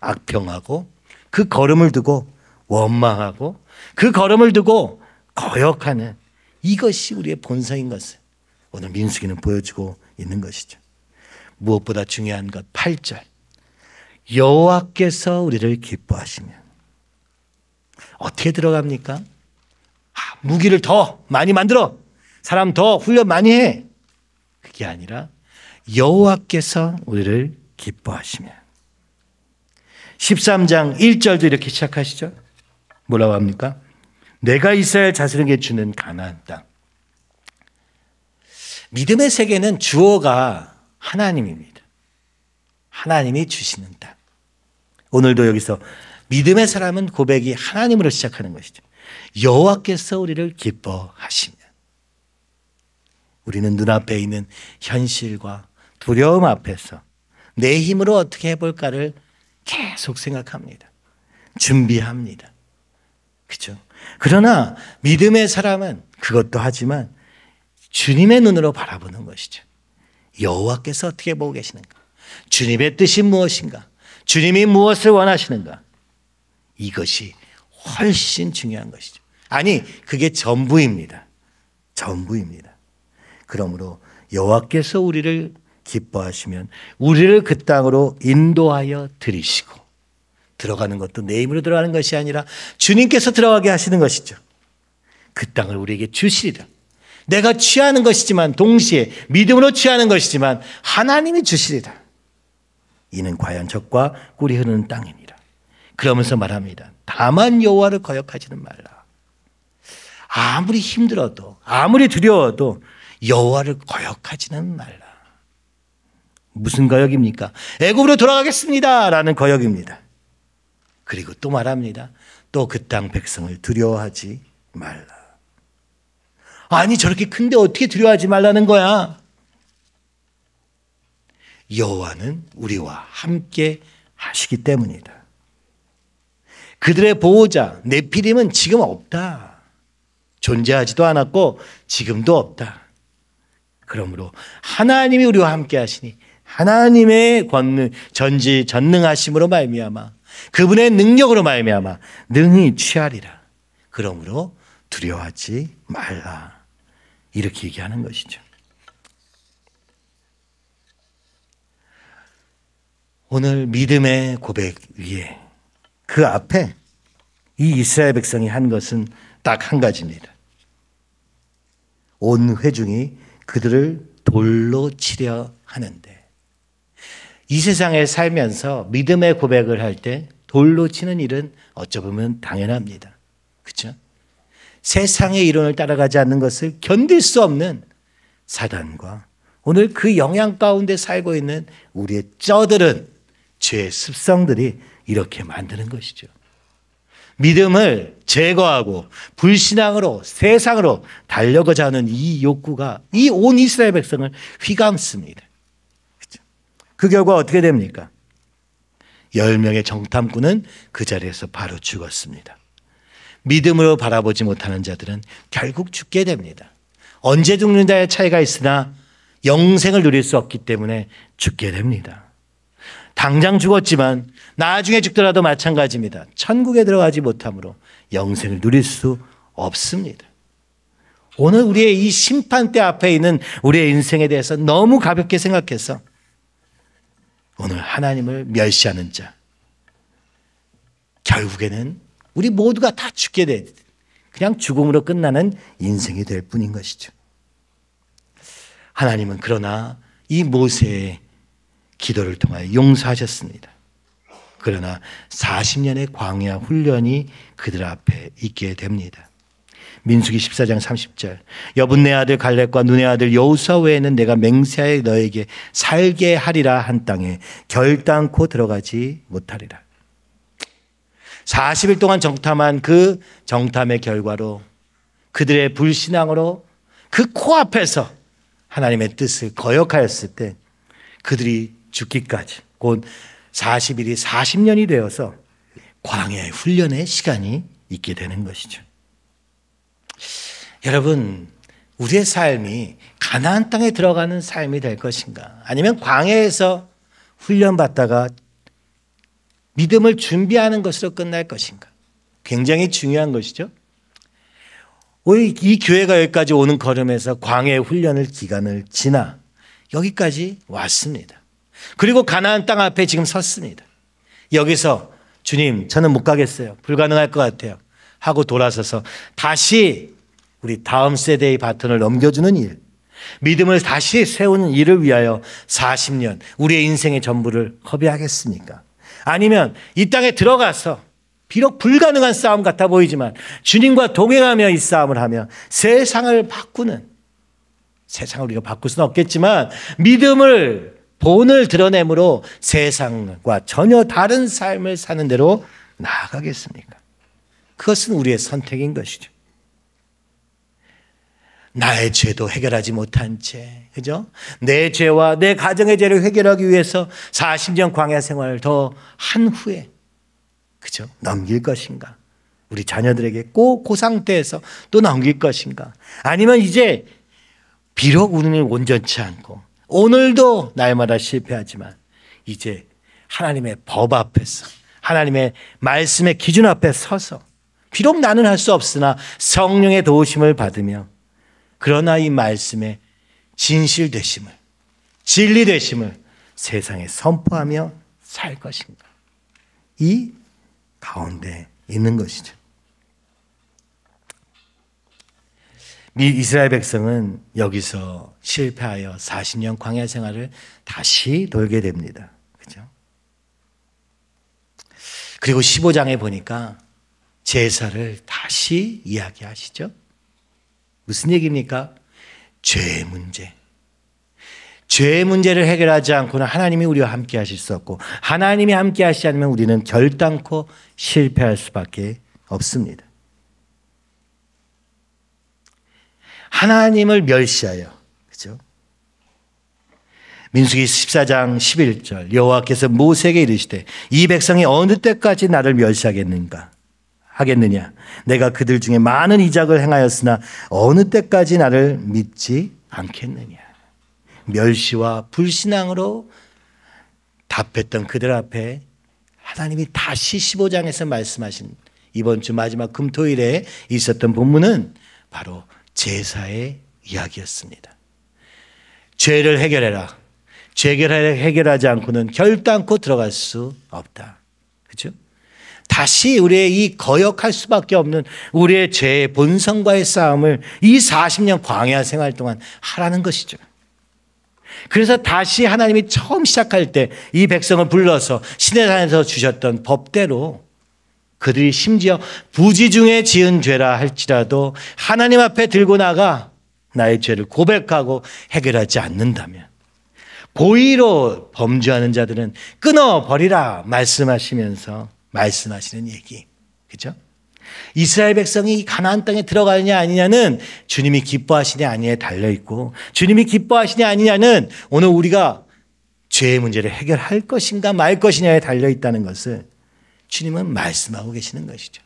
악평하고, 그 걸음을 두고 원망하고, 그 걸음을 두고 거역하는 이것이 우리의 본성인 것을 오늘 민수기는 보여주고 있는 것이죠. 무엇보다 중요한 것 8절. 여호와께서 우리를 기뻐하시면 어떻게 들어갑니까? 무기를 더 많이 만들어, 사람 더 훈련 많이 해. 그게 아니라 여호와께서 우리를 기뻐하시면. 13장 1절도 이렇게 시작하시죠. 뭐라고 합니까? 내가 이스라엘 자손에게 주는 가나안 땅. 믿음의 세계는 주어가 하나님입니다. 하나님이 주시는 땅. 오늘도 여기서 믿음의 사람은 고백이 하나님으로 시작하는 것이죠. 여호와께서 우리를 기뻐하시면. 우리는 눈앞에 있는 현실과 두려움 앞에서 내 힘으로 어떻게 해볼까를 계속 생각합니다. 준비합니다. 그렇죠? 그러나 믿음의 사람은 그것도 하지만 주님의 눈으로 바라보는 것이죠. 여호와께서 어떻게 보고 계시는가? 주님의 뜻이 무엇인가? 주님이 무엇을 원하시는가? 이것이 훨씬 중요한 것이죠. 아니, 그게 전부입니다. 전부입니다. 그러므로 여호와께서 우리를 기뻐하시면 우리를 그 땅으로 인도하여 들이시고, 들어가는 것도 내 힘으로 들어가는 것이 아니라 주님께서 들어가게 하시는 것이죠. 그 땅을 우리에게 주시리라. 내가 취하는 것이지만 동시에 믿음으로 취하는 것이지만 하나님이 주시리라. 이는 과연 젖과 꿀이 흐르는 땅이니라. 그러면서 말합니다. 다만 여호와를 거역하지는 말라. 아무리 힘들어도 아무리 두려워도 여호와를 거역하지는 말라. 무슨 거역입니까? 애굽으로 돌아가겠습니다 라는 거역입니다. 그리고 또 말합니다. 또 그 땅 백성을 두려워하지 말라. 아니, 저렇게 큰데 어떻게 두려워하지 말라는 거야? 여호와는 우리와 함께 하시기 때문이다. 그들의 보호자 네피림은 지금 없다. 존재하지도 않았고 지금도 없다. 그러므로 하나님이 우리와 함께 하시니 하나님의 전능하심으로 말미암아 그분의 능력으로 말미암아 능히 취하리라. 그러므로 두려워하지 말라. 이렇게 얘기하는 것이죠. 오늘 믿음의 고백 위에 그 앞에 이 이스라엘 백성이 한 것은 딱 한 가지입니다. 온 회중이 그들을 돌로 치려 하는데, 이 세상에 살면서 믿음의 고백을 할 때 돌로 치는 일은 어쩌면 당연합니다. 그렇죠? 세상의 이론을 따라가지 않는 것을 견딜 수 없는 사단과 오늘 그 영향 가운데 살고 있는 우리의 쩌들은 죄의 습성들이 이렇게 만드는 것이죠. 믿음을 제거하고 불신앙으로 세상으로 달려가자 하는 이 욕구가 이 온 이스라엘 백성을 휘감습니다. 그 결과 어떻게 됩니까? 10명의 정탐꾼은 그 자리에서 바로 죽었습니다. 믿음으로 바라보지 못하는 자들은 결국 죽게 됩니다. 언제 죽는다의 차이가 있으나 영생을 누릴 수 없기 때문에 죽게 됩니다. 당장 죽었지만 나중에 죽더라도 마찬가지입니다. 천국에 들어가지 못함으로 영생을 누릴 수 없습니다. 오늘 우리의 이 심판대 앞에 있는 우리의 인생에 대해서 너무 가볍게 생각해서 오늘 하나님을 멸시하는 자, 결국에는 우리 모두가 다 죽게 돼, 그냥 죽음으로 끝나는 인생이 될 뿐인 것이죠. 하나님은 그러나 이 모세의 기도를 통하여 용서하셨습니다. 그러나 40년의 광야 훈련이 그들 앞에 있게 됩니다. 민수기 14장 30절, 여분네 아들 갈렙과 눈의 아들 여호수아 외에는 내가 맹세하여 너에게 살게 하리라 한 땅에 결단코 들어가지 못하리라. 40일 동안 정탐한 그 정탐의 결과로 그들의 불신앙으로 그 코앞에서 하나님의 뜻을 거역하였을 때 그들이 죽기까지 곧 40일이 40년이 되어서 광야의 훈련의 시간이 있게 되는 것이죠. 여러분, 우리의 삶이 가나안 땅에 들어가는 삶이 될 것인가? 아니면 광야에서 훈련받다가 믿음을 준비하는 것으로 끝날 것인가? 굉장히 중요한 것이죠. 이 교회가 여기까지 오는 걸음에서 광야의 훈련을 기간을 지나 여기까지 왔습니다. 그리고 가나안 땅 앞에 지금 섰습니다. 여기서 주님, 저는 못 가겠어요. 불가능할 것 같아요. 하고 돌아서서 다시 우리 다음 세대의 바톤을 넘겨주는 일, 믿음을 다시 세우는 일을 위하여 40년 우리의 인생의 전부를 허비하겠습니까? 아니면 이 땅에 들어가서 비록 불가능한 싸움 같아 보이지만 주님과 동행하며 이 싸움을 하며 세상을 바꾸는, 세상을 우리가 바꿀 수는 없겠지만 믿음을 본을 드러내므로 세상과 전혀 다른 삶을 사는 대로 나아가겠습니까? 그것은 우리의 선택인 것이죠. 나의 죄도 해결하지 못한 채, 그죠? 내 죄와 내 가정의 죄를 해결하기 위해서 40년 광야 생활을 더 한 후에, 그죠? 넘길 것인가? 우리 자녀들에게 꼭 그 상태에서 또 넘길 것인가? 아니면 이제 비록 우리는 온전치 않고 오늘도 날마다 실패하지만 이제 하나님의 법 앞에서, 하나님의 말씀의 기준 앞에 서서 비록 나는 할 수 없으나 성령의 도우심을 받으며 그러나 이 말씀의 진실 되심을, 진리 되심을 세상에 선포하며 살 것인가? 이 가운데 있는 것이죠. 이스라엘 백성은 여기서 실패하여 40년 광야 생활을 다시 돌게 됩니다. 그죠? 그리고 15장에 보니까 제사를 다시 이야기하시죠. 무슨 얘기입니까? 죄의 문제. 죄의 문제를 해결하지 않고는 하나님이 우리와 함께 하실 수 없고 하나님이 함께 하시지 않으면 우리는 결단코 실패할 수밖에 없습니다. 하나님을 멸시하여, 그죠? 민수기 14장 11절 여호와께서 모세에게 이르시되 이 백성이 어느 때까지 나를 멸시하겠느냐? 내가 그들 중에 많은 이적을 행하였으나 어느 때까지 나를 믿지 않겠느냐? 멸시와 불신앙으로 답했던 그들 앞에 하나님이 다시 15장에서 말씀하신 이번 주 마지막 금토일에 있었던 본문은 바로 제사의 이야기였습니다. 죄를 해결해라. 죄를 해결하지 않고는 결단코 들어갈 수 없다. 그렇죠? 다시 우리의 이 거역할 수밖에 없는 우리의 죄의 본성과의 싸움을 이 40년 광야 생활 동안 하라는 것이죠. 그래서 다시 하나님이 처음 시작할 때 이 백성을 불러서 시내산에서 주셨던 법대로 그들이 심지어 부지 중에 지은 죄라 할지라도 하나님 앞에 들고 나가 나의 죄를 고백하고 해결하지 않는다면 고의로 범죄하는 자들은 끊어버리라 말씀하시면서 말씀하시는 얘기. 그죠? 이스라엘 백성이 가나안 땅에 들어가느냐 아니냐는 주님이 기뻐하시냐 아니냐에 달려있고 주님이 기뻐하시냐 아니냐는 오늘 우리가 죄의 문제를 해결할 것인가 말 것이냐에 달려있다는 것을 주님은 말씀하고 계시는 것이죠.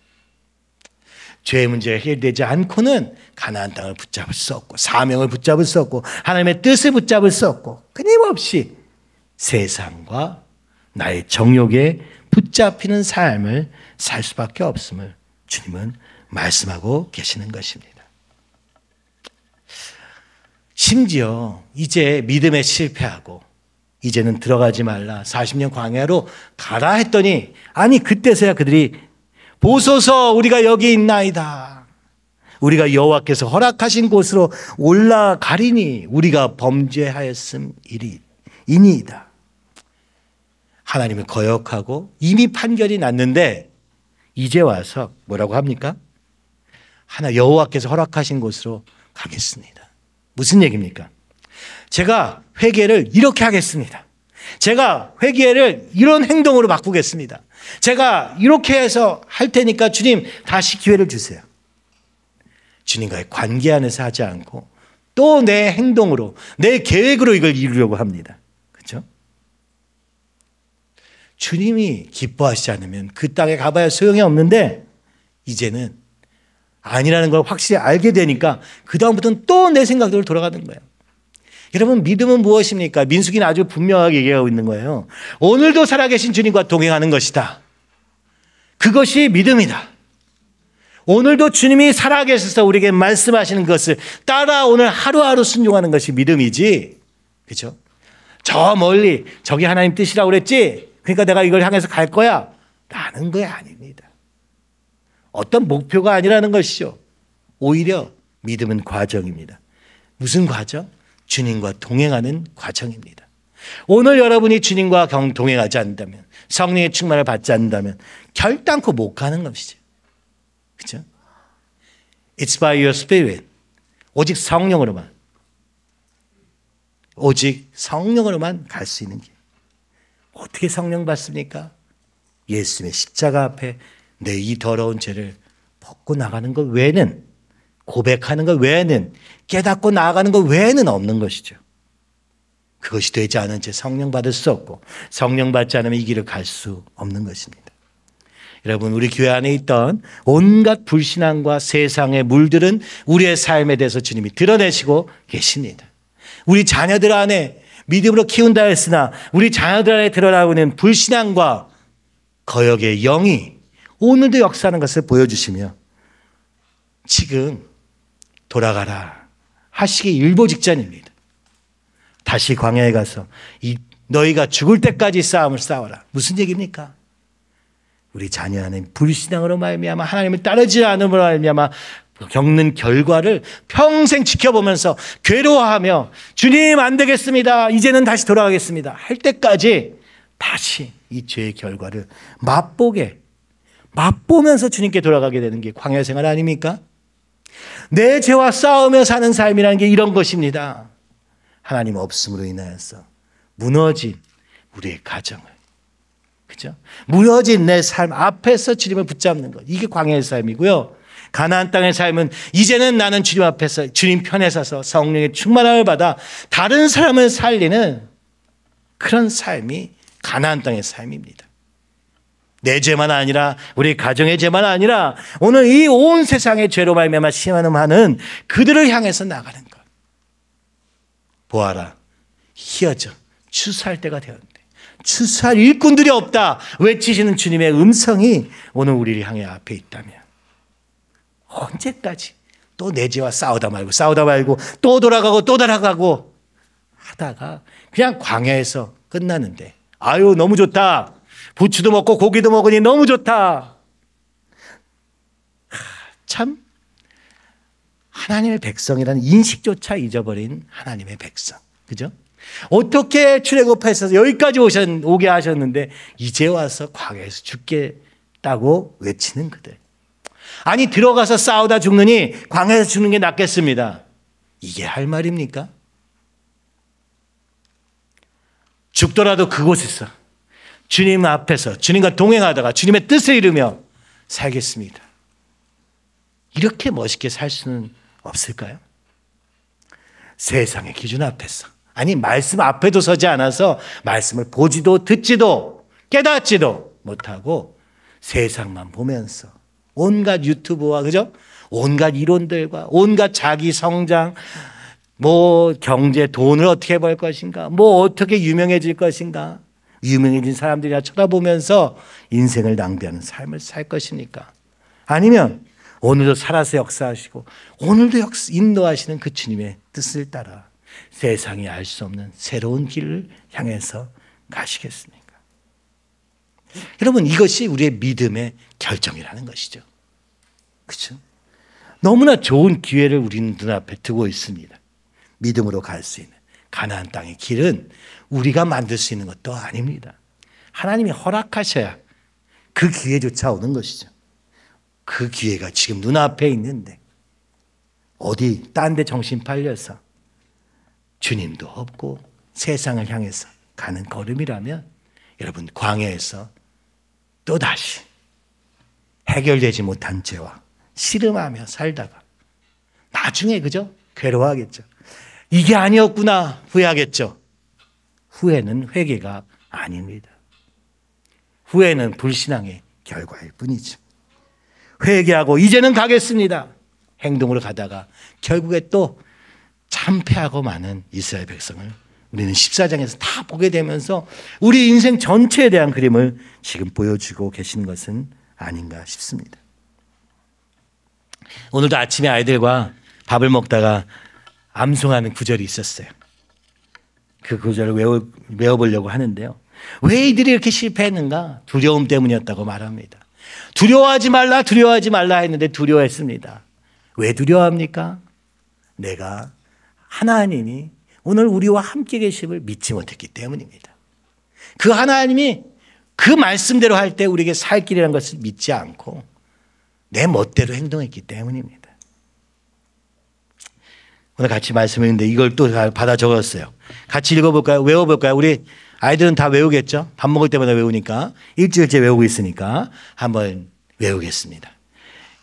죄의 문제가 해결되지 않고는 가나안 땅을 붙잡을 수 없고 사명을 붙잡을 수 없고 하나님의 뜻을 붙잡을 수 없고 끊임없이 세상과 나의 정욕에 붙잡히는 삶을 살 수밖에 없음을 주님은 말씀하고 계시는 것입니다. 심지어 이제 믿음에 실패하고 이제는 들어가지 말라 40년 광야로 가라 했더니 아니 그때서야 그들이 보소서 우리가 여기 있나이다. 우리가 여호와께서 허락하신 곳으로 올라가리니 우리가 범죄하였음이니이다. 하나님을 거역하고 이미 판결이 났는데 이제 와서 뭐라고 합니까? 여호와께서 허락하신 곳으로 가겠습니다. 무슨 얘기입니까? 제가 회개를 이렇게 하겠습니다. 제가 회개를 이런 행동으로 바꾸겠습니다. 제가 이렇게 해서 할 테니까 주님 다시 기회를 주세요. 주님과의 관계 안에서 하지 않고 또 내 행동으로 내 계획으로 이걸 이루려고 합니다. 그렇죠? 주님이 기뻐하시지 않으면 그 땅에 가봐야 소용이 없는데 이제는 아니라는 걸 확실히 알게 되니까 그 다음부터는 또 내 생각대로 돌아가는 거예요. 여러분 믿음은 무엇입니까? 민수기는 아주 분명하게 얘기하고 있는 거예요. 오늘도 살아계신 주님과 동행하는 것이다. 그것이 믿음이다. 오늘도 주님이 살아계셔서 우리에게 말씀하시는 것을 따라 오늘 하루하루 순종하는 것이 믿음이지. 그렇죠? 저 멀리 저기 하나님 뜻이라고 그랬지? 그러니까 내가 이걸 향해서 갈 거야 라는 게 아닙니다. 어떤 목표가 아니라는 것이죠. 오히려 믿음은 과정입니다. 무슨 과정? 주님과 동행하는 과정입니다. 오늘 여러분이 주님과 동행하지 않는다면, 성령의 충만을 받지 않는다면 결단코 못 가는 것이죠. 그렇죠? It's by your spirit. 오직 성령으로만 갈 수 있는 길. 어떻게 성령 받습니까? 예수님의 십자가 앞에 내 이 더러운 죄를 벗고 나가는 것 외에는, 고백하는 것 외에는, 깨닫고 나아가는 것 외에는 없는 것이죠. 그것이 되지 않은 채 성령 받을 수 없고, 성령 받지 않으면 이 길을 갈 수 없는 것입니다. 여러분, 우리 교회 안에 있던 온갖 불신앙과 세상의 물들은 우리의 삶에 대해서 주님이 드러내시고 계십니다. 우리 자녀들 안에 믿음으로 키운다 했으나 우리 자녀들 안에 드러나고 있는 불신앙과 거역의 영이 오늘도 역사하는 것을 보여주시며, 지금 돌아가라 하시기 일보 직전입니다. 다시 광야에 가서 너희가 죽을 때까지 싸움을 싸워라. 무슨 얘기입니까? 우리 자녀 안에 불신앙으로 말미암아, 하나님을 따르지 않음으로 말미암아 겪는 결과를 평생 지켜보면서 괴로워하며 주님 안 되겠습니다, 이제는 다시 돌아가겠습니다 할 때까지 다시 이 죄의 결과를 맛보면서 주님께 돌아가게 되는 게 광야 생활 아닙니까? 내 죄와 싸우며 사는 삶이라는 게 이런 것입니다. 하나님 없음으로 인하여서 무너진 우리의 가정을, 그죠? 무너진 내 삶 앞에서 주님을 붙잡는 것, 이게 광야의 삶이고요. 가나안 땅의 삶은 이제는 나는 주님 앞에서 주님 편에 서서 성령의 충만함을 받아 다른 사람을 살리는 그런 삶이 가나안 땅의 삶입니다. 내 죄만 아니라, 우리 가정의 죄만 아니라, 오늘 이 온 세상의 죄로 말미암아 심한음하는 그들을 향해서 나가는 것. 보아라, 희어져 추수할 때가 되었는데 추수할 일꾼들이 없다 외치시는 주님의 음성이 오늘 우리를 향해 앞에 있다면, 언제까지 또 내 죄와 싸우다 말고 또 돌아가고 하다가 그냥 광야에서 끝나는데, 아유 너무 좋다, 부추도 먹고 고기도 먹으니 너무 좋다. 참 하나님의 백성이라는 인식조차 잊어버린 하나님의 백성, 그죠? 어떻게 출애굽해서 여기까지 오게 하셨는데 이제 와서 광야에서 죽겠다고 외치는 그들. 아니 들어가서 싸우다 죽느니 광야에서 죽는 게 낫겠습니다. 이게 할 말입니까? 죽더라도 그곳에서 주님 앞에서 주님과 동행하다가 주님의 뜻을 이루며 살겠습니다. 이렇게 멋있게 살 수는 없을까요? 세상의 기준 앞에서, 아니 말씀 앞에도 서지 않아서 말씀을 보지도 듣지도 깨닫지도 못하고 세상만 보면서 온갖 유튜브와, 그죠? 온갖 이론들과 온갖 자기 성장, 뭐 경제, 돈을 어떻게 벌 것인가, 뭐 어떻게 유명해질 것인가, 유명해진 사람들이나 쳐다보면서 인생을 낭비하는 삶을 살 것입니까? 아니면 오늘도 살아서 역사하시고 오늘도 인도하시는 그 주님의 뜻을 따라 세상이 알 수 없는 새로운 길을 향해서 가시겠습니까? 여러분, 이것이 우리의 믿음의 결정이라는 것이죠. 그렇죠? 너무나 좋은 기회를 우리는 눈앞에 두고 있습니다. 믿음으로 갈 수 있는 가나안 땅의 길은 우리가 만들 수 있는 것도 아닙니다. 하나님이 허락하셔야 그 기회조차 오는 것이죠. 그 기회가 지금 눈앞에 있는데 어디 딴 데 정신 팔려서 주님도 없고 세상을 향해서 가는 걸음이라면, 여러분 광야에서 또다시 해결되지 못한 죄와 씨름하며 살다가 나중에, 그죠? 괴로워하겠죠. 이게 아니었구나 후회하겠죠. 후회는 회개가 아닙니다. 후회는 불신앙의 결과일 뿐이죠. 회개하고 이제는 가겠습니다 행동으로 가다가 결국에 또 참패하고 마는 이스라엘 백성을 우리는 14장에서 다 보게 되면서 우리 인생 전체에 대한 그림을 지금 보여주고 계신 것은 아닌가 싶습니다. 오늘도 아침에 아이들과 밥을 먹다가 암송하는 구절이 있었어요. 그 구절을 외워보려고 하는데요. 왜 이들이 이렇게 실패했는가? 두려움 때문이었다고 말합니다. 두려워하지 말라, 두려워하지 말라 했는데 두려워했습니다. 왜 두려워합니까? 내가 하나님이 오늘 우리와 함께 계심을 믿지 못했기 때문입니다. 그 하나님이 그 말씀대로 할 때 우리에게 살 길이라는 것을 믿지 않고 내 멋대로 행동했기 때문입니다. 오늘 같이 말씀했는데 이걸 또 받아 적었어요. 같이 읽어볼까요? 외워볼까요? 우리 아이들은 다 외우겠죠? 밥 먹을 때마다 외우니까. 일주일째 외우고 있으니까 한번 외우겠습니다.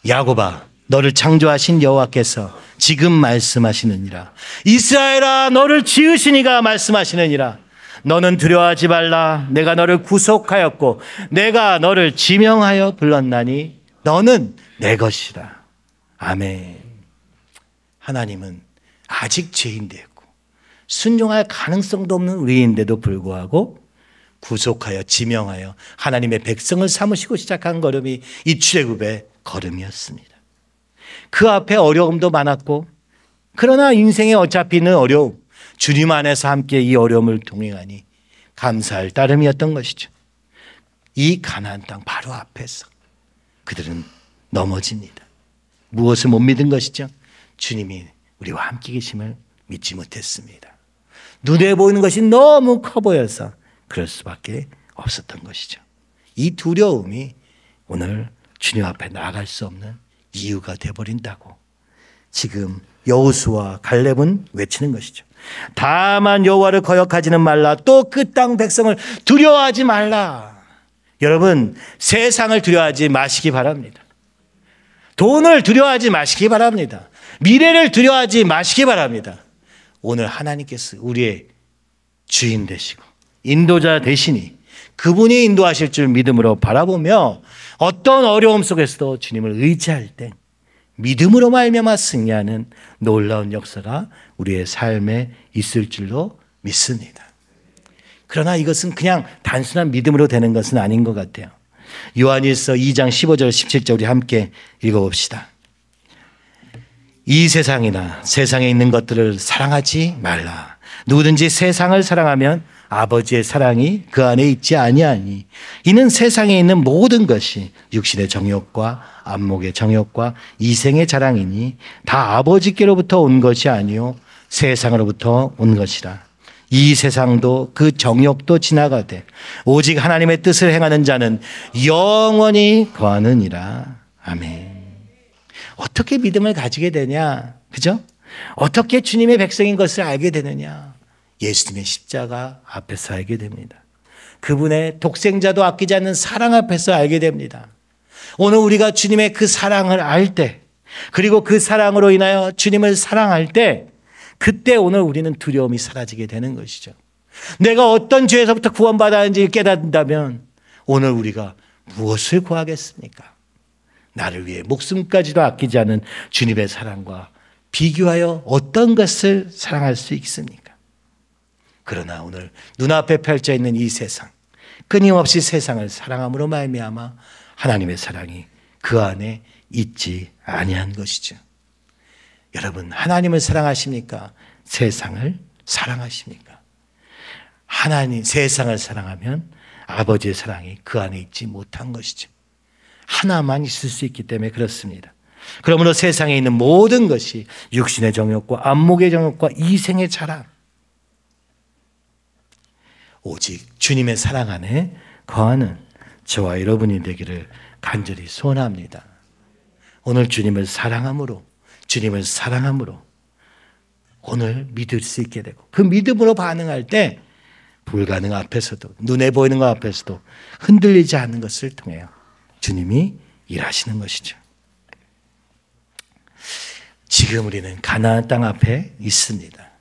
야곱아, 너를 창조하신 여호와께서 지금 말씀하시느니라. 이스라엘아, 너를 지으신 이가 말씀하시느니라. 너는 두려워하지 말라. 내가 너를 구속하였고 내가 너를 지명하여 불렀나니 너는 내 것이라. 아멘. 하나님은 아직 죄인되었고 순종할 가능성도 없는 우리인데도 불구하고 구속하여 지명하여 하나님의 백성을 삼으시고 시작한 걸음이 이 출애굽의 걸음이었습니다. 그 앞에 어려움도 많았고 그러나 인생에 어차피 있는 어려움, 주님 안에서 함께 이 어려움을 동행하니 감사할 따름이었던 것이죠. 이 가나안 땅 바로 앞에서 그들은 넘어집니다. 무엇을 못 믿은 것이죠? 주님이 우리와 함께 계심을 믿지 못했습니다. 눈에 보이는 것이 너무 커 보여서 그럴 수밖에 없었던 것이죠. 이 두려움이 오늘 주님 앞에 나아갈 수 없는 이유가 되어버린다고 지금 여호수아와 갈렙은 외치는 것이죠. 다만 여호와를 거역하지는 말라. 또 그 땅 백성을 두려워하지 말라. 여러분, 세상을 두려워하지 마시기 바랍니다. 돈을 두려워하지 마시기 바랍니다. 미래를 두려워하지 마시기 바랍니다. 오늘 하나님께서 우리의 주인 되시고 인도자 되시니 그분이 인도하실 줄 믿음으로 바라보며 어떤 어려움 속에서도 주님을 의지할 때 믿음으로 말미암아 승리하는 놀라운 역사가 우리의 삶에 있을 줄로 믿습니다. 그러나 이것은 그냥 단순한 믿음으로 되는 것은 아닌 것 같아요. 요한일서 2장 15절 17절 우리 함께 읽어봅시다. 이 세상이나 세상에 있는 것들을 사랑하지 말라. 누구든지 세상을 사랑하면 아버지의 사랑이 그 안에 있지 아니하니 이는 세상에 있는 모든 것이 육신의 정욕과 안목의 정욕과 이생의 자랑이니 다 아버지께로부터 온 것이 아니요 세상으로부터 온 것이라. 이 세상도 그 정욕도 지나가되 오직 하나님의 뜻을 행하는 자는 영원히 거하느니라. 아멘. 어떻게 믿음을 가지게 되냐? 그죠? 어떻게 주님의 백성인 것을 알게 되느냐? 예수님의 십자가 앞에서 알게 됩니다. 그분의 독생자도 아끼지 않는 사랑 앞에서 알게 됩니다. 오늘 우리가 주님의 그 사랑을 알 때, 그리고 그 사랑으로 인하여 주님을 사랑할 때, 그때 오늘 우리는 두려움이 사라지게 되는 것이죠. 내가 어떤 죄에서부터 구원받았는지 깨닫는다면 오늘 우리가 무엇을 구하겠습니까? 나를 위해 목숨까지도 아끼지 않은 주님의 사랑과 비교하여 어떤 것을 사랑할 수 있습니까? 그러나 오늘 눈앞에 펼쳐 있는 이 세상, 끊임없이 세상을 사랑함으로 말미암아 하나님의 사랑이 그 안에 있지 아니한 것이죠. 여러분, 하나님을 사랑하십니까? 세상을 사랑하십니까? 하나님, 세상을 사랑하면 아버지의 사랑이 그 안에 있지 못한 것이죠. 하나만 있을 수 있기 때문에 그렇습니다. 그러므로 세상에 있는 모든 것이 육신의 정욕과 안목의 정욕과 이생의 자랑, 오직 주님의 사랑 안에 거하는 저와 여러분이 되기를 간절히 소원합니다. 오늘 주님을 사랑함으로 오늘 믿을 수 있게 되고 그 믿음으로 반응할 때 불가능 앞에서도 눈에 보이는 것 앞에서도 흔들리지 않는 것을 통해요 주님이 일하시는 것이죠. 지금 우리는 가나안 땅 앞에 있습니다.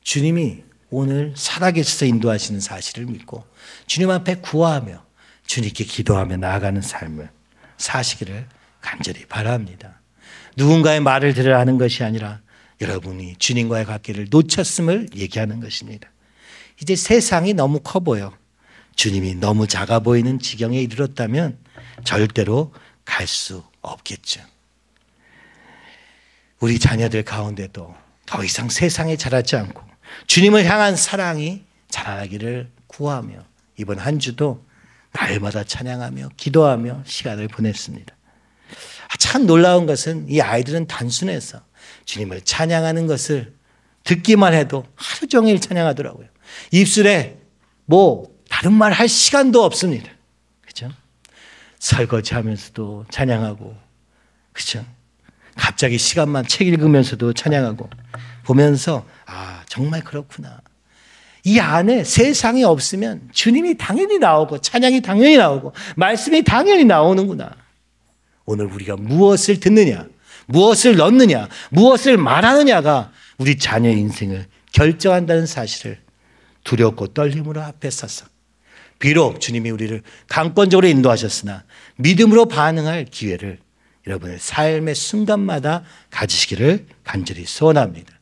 주님이 오늘 살아계셔서 인도하시는 사실을 믿고 주님 앞에 구하며 주님께 기도하며 나아가는 삶을 사시기를 간절히 바랍니다. 누군가의 말을 들으라 하는 것이 아니라 여러분이 주님과의 관계를 놓쳤음을 얘기하는 것입니다. 이제 세상이 너무 커 보여, 주님이 너무 작아 보이는 지경에 이르렀다면 절대로 갈 수 없겠죠. 우리 자녀들 가운데도 더 이상 세상에 자라지 않고 주님을 향한 사랑이 자라기를 구하며 이번 한 주도 날마다 찬양하며 기도하며 시간을 보냈습니다. 참 놀라운 것은 이 아이들은 단순해서 주님을 찬양하는 것을 듣기만 해도 하루 종일 찬양하더라고요. 입술에 다른 말 할 시간도 없습니다. 그죠? 설거지 하면서도 찬양하고, 그죠? 갑자기 시간만 책 읽으면서도 찬양하고, 보면서, 정말 그렇구나. 이 안에 세상이 없으면 주님이 당연히 나오고, 찬양이 당연히 나오고, 말씀이 당연히 나오는구나. 오늘 우리가 무엇을 듣느냐, 무엇을 넣느냐, 무엇을 말하느냐가 우리 자녀의 인생을 결정한다는 사실을 두렵고 떨림으로 앞에 서서, 비록 주님이 우리를 강권적으로 인도하셨으나 믿음으로 반응할 기회를 여러분의 삶의 순간마다 가지시기를 간절히 소원합니다.